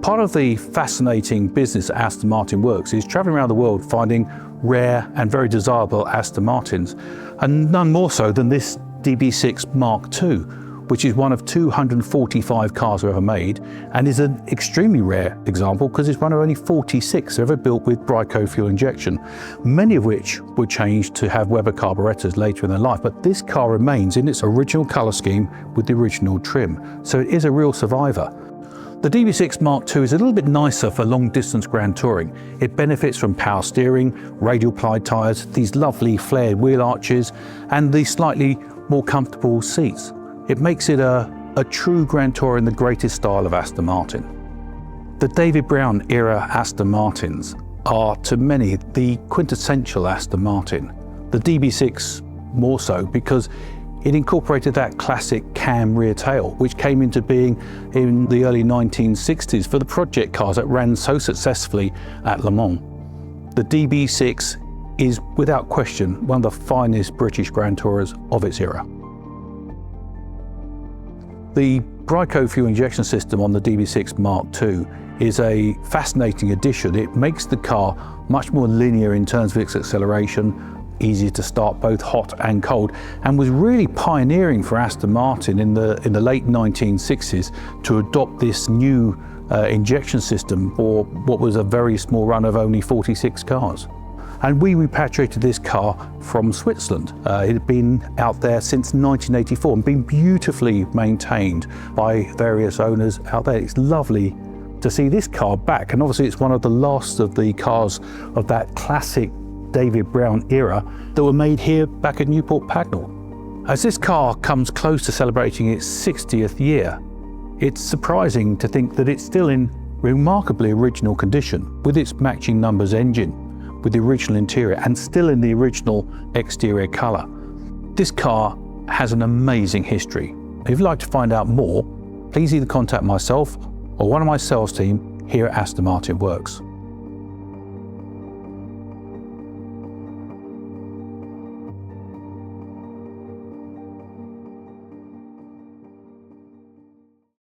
Part of the fascinating business Aston Martin works is traveling around the world finding rare and very desirable Aston Martins, and none more so than this DB6 MK2, which is one of 245 cars ever made, and is an extremely rare example because it's one of only 46 ever built with Brayco fuel injection, many of which were changed to have Weber carburetors later in their life. But this car remains in its original colour scheme with the original trim, so it is a real survivor. The DB6 MK2 is a little bit nicer for long distance grand touring. It benefits from power steering, radial ply tyres, these lovely flared wheel arches, and the slightly more comfortable seats. It makes it a true grand tour in the greatest style of Aston Martin. The David Brown era Aston Martins are to many the quintessential Aston Martin. The DB6 more so because it incorporated that classic cam rear tail, which came into being in the early 1960s for the project cars that ran so successfully at Le Mans. The DB6 is without question one of the finest British grand tourers of its era. The Brayco fuel injection system on the DB6 MK2 is a fascinating addition. It makes the car much more linear in terms of its acceleration, easy to start both hot and cold, and was really pioneering for Aston Martin in the late 1960s to adopt this new injection system for what was a very small run of only 46 cars. And we repatriated this car from Switzerland. It had been out there since 1984 and been beautifully maintained by various owners out there. It's lovely to see this car back, and obviously it's one of the last of the cars of that classic David Brown era that were made here back at Newport Pagnell. As this car comes close to celebrating its 60th year, it's surprising to think that it's still in remarkably original condition with its matching numbers engine, with the original interior, and still in the original exterior colour. This car has an amazing history. If you'd like to find out more, please either contact myself or one of my sales team here at Aston Martin Works.